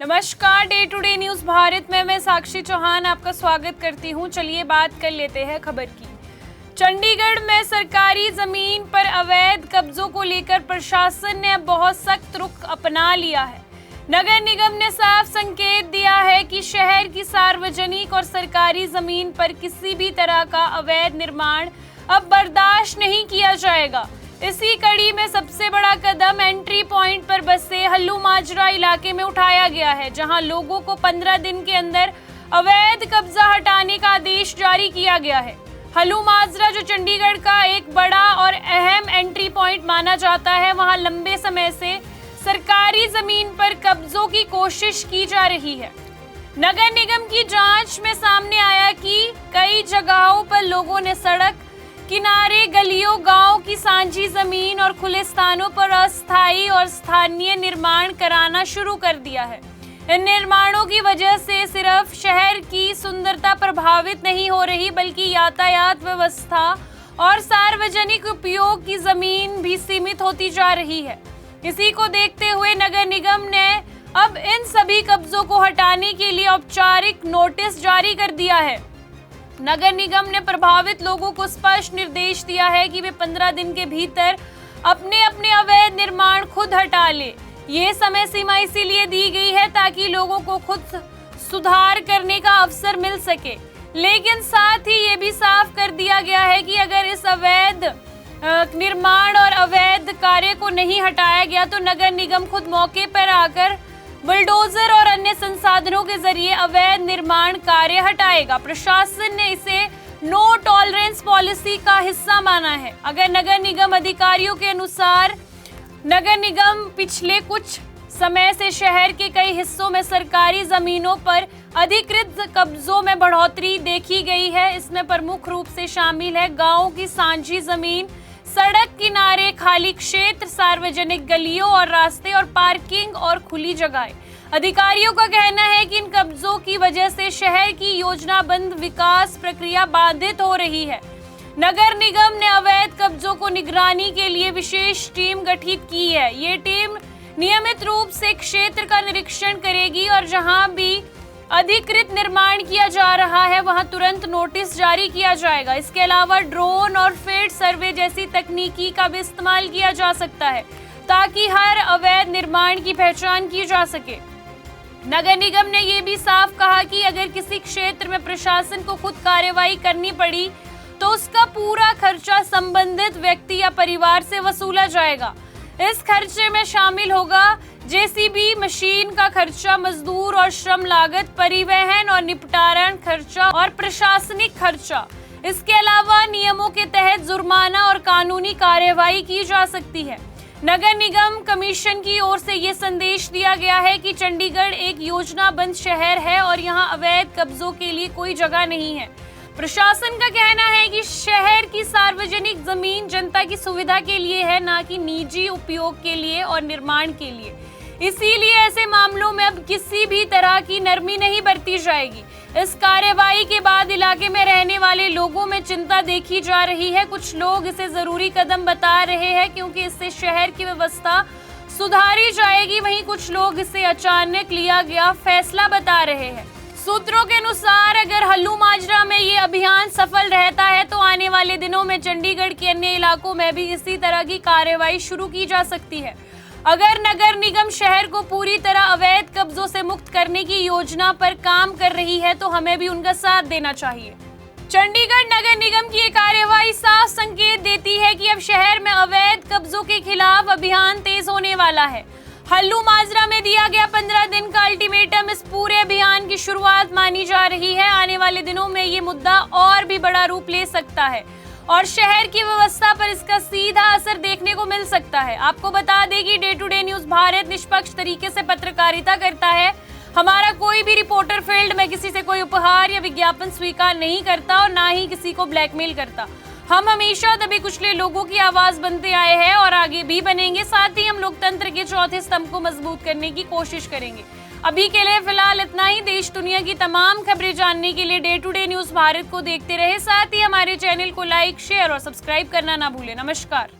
नमस्कार, day to day news Bharat में मैं साक्षी चौहान आपका स्वागत करती हूं। चलिए बात कर लेते हैं खबर की। चंडीगढ़ में सरकारी जमीन पर अवैध कब्जों को लेकर प्रशासन ने अब बहुत सख्त रुख अपना लिया है। नगर निगम ने साफ संकेत दिया है कि शहर की सार्वजनिक और सरकारी जमीन पर किसी भी तरह का अवैध निर्माण अब बर्दाश्त नहीं किया जाएगा। इसी कड़ी में सबसे बड़ा कदम एंट्री पॉइंट पर बसे हल्लू माजरा इलाके में उठाया गया है, जहां लोगों को 15 दिन के अंदर अवैध कब्जा हटाने का आदेश जारी किया गया है। हल्लू माजरा जो चंडीगढ़ का एक बड़ा और अहम एंट्री पॉइंट माना जाता है, वहां लंबे समय से सरकारी जमीन पर कब्जों की कोशिश की जा रही है। नगर निगम की जांच में सामने आया कि कई जगहों पर लोगों ने सड़क किनारे, गलियों, गांव की सांझी जमीन और खुले स्थानों पर अस्थायी और स्थानीय निर्माण कराना शुरू कर दिया है। इन निर्माणों की वजह से सिर्फ शहर की सुंदरता प्रभावित नहीं हो रही, बल्कि यातायात व्यवस्था और सार्वजनिक उपयोग की जमीन भी सीमित होती जा रही है। इसी को देखते हुए नगर निगम ने अब इन सभी कब्जों को हटाने के लिए औपचारिक नोटिस जारी कर दिया है। नगर निगम ने प्रभावित लोगों को स्पष्ट निर्देश दिया है कि वे 15 दिन के भीतर अपने अपने अवैध निर्माण खुद हटा ले। ये समय सीमा इसीलिए दी गई है ताकि लोगों को खुद सुधार करने का अवसर मिल सके, लेकिन साथ ही ये भी साफ कर दिया गया है कि अगर इस अवैध निर्माण और अवैध कार्य को नहीं हटाया गया तो नगर निगम खुद मौके पर आकर बुलडोजर और अन्य संसाधनों के जरिए अवैध निर्माण कार्य हटाएगा। प्रशासन ने इसे नो टॉलरेंस पॉलिसी का हिस्सा माना है। अगर नगर निगम अधिकारियों के अनुसार नगर निगम पिछले कुछ समय से शहर के कई हिस्सों में सरकारी जमीनों पर अधिकृत कब्जों में बढ़ोतरी देखी गई है। इसमें प्रमुख रूप से शामिल है गांवों की सांझी जमीन, सड़क किनारे खाली क्षेत्र, सार्वजनिक गलियों और रास्ते और पार्किंग और खुली जगहें। अधिकारियों का कहना है कि इन कब्जों की वजह से शहर की योजनाबद्ध विकास प्रक्रिया बाधित हो रही है। नगर निगम ने अवैध कब्जों को निगरानी के लिए विशेष टीम गठित की है। ये टीम नियमित रूप से क्षेत्र का निरीक्षण करेगी और जहां भी अधिकृत निर्माण किया जा रहा है वहां तुरंत नोटिस जारी किया जाएगा। इसके अलावा ड्रोन और फील्ड सर्वे जैसी तकनीकी का भी इस्तेमाल किया जा सकता है ताकि हर अवैध निर्माण की पहचान की जा सके। नगर निगम ने यह भी साफ कहा कि अगर किसी क्षेत्र में प्रशासन को खुद कार्रवाई करनी पड़ी तो उसका पूरा खर्चा संबंधित व्यक्ति या परिवार से वसूला जाएगा। इस खर्चे में शामिल होगा जेसीबी मशीन का खर्चा, मजदूर और श्रम लागत, परिवहन और निपटारण खर्चा और प्रशासनिक खर्चा। इसके अलावा नियमों के तहत जुर्माना और कानूनी कार्यवाही की जा सकती है। नगर निगम कमीशन की ओर से ये संदेश दिया गया है कि चंडीगढ़ एक योजनाबद्ध शहर है और यहाँ अवैध कब्जों के लिए कोई जगह नहीं है। प्रशासन का कहना है कि शहर की सार्वजनिक जमीन जनता की सुविधा के लिए है, ना कि निजी उपयोग के लिए और निर्माण के लिए। इसीलिए ऐसे मामलों में अब किसी भी तरह की नरमी नहीं बरती जाएगी। इस कार्यवाही के बाद इलाके में रहने वाले लोगों में चिंता देखी जा रही है। कुछ लोग इसे जरूरी कदम बता रहे हैं क्योंकि इससे शहर की व्यवस्था सुधारी जाएगी, वहीं कुछ लोग इसे अचानक लिया गया फैसला बता रहे हैं। सूत्रों के अनुसार अगर हल्लू माजरा में ये अभियान सफल रहता है तो आने वाले दिनों में चंडीगढ़ के अन्य इलाकों में भी इसी तरह की कार्रवाई शुरू की जा सकती है। अगर नगर निगम शहर को पूरी तरह अवैध कब्जों से मुक्त करने की योजना पर काम कर रही है तो हमें भी उनका साथ देना चाहिए। चंडीगढ़ नगर निगम की ये कार्यवाही साफ संकेत देती है कि अब शहर में अवैध कब्जों के खिलाफ अभियान तेज होने वाला है। हल्लू माजरा में दिया गया 15 दिन का अल्टीमेटम इस पूरे अभियान की शुरुआत मानी जा रही है। आने वाले दिनों में ये मुद्दा और भी बड़ा रूप ले सकता है और शहर की व्यवस्था पर इसका सीधा असर देखने को मिल सकता है। आपको बता दें कि day to day news Bharat निष्पक्ष तरीके से पत्रकारिता करता है। हमारा कोई भी रिपोर्टर फील्ड में किसी से कोई उपहार या विज्ञापन स्वीकार नहीं करता और ना ही किसी को ब्लैकमेल करता। हम हमेशा दबे कुचले लोगों की आवाज बनते आए हैं और आगे भी बनेंगे। साथ ही हम लोकतंत्र के चौथे स्तंभ को मजबूत करने की कोशिश करेंगे। अभी के लिए फिलहाल इतना ही। देश दुनिया की तमाम खबरें जानने के लिए day to day news Bharat को देखते रहे। साथ ही हमारे चैनल को लाइक, शेयर और सब्सक्राइब करना ना भूलें। नमस्कार।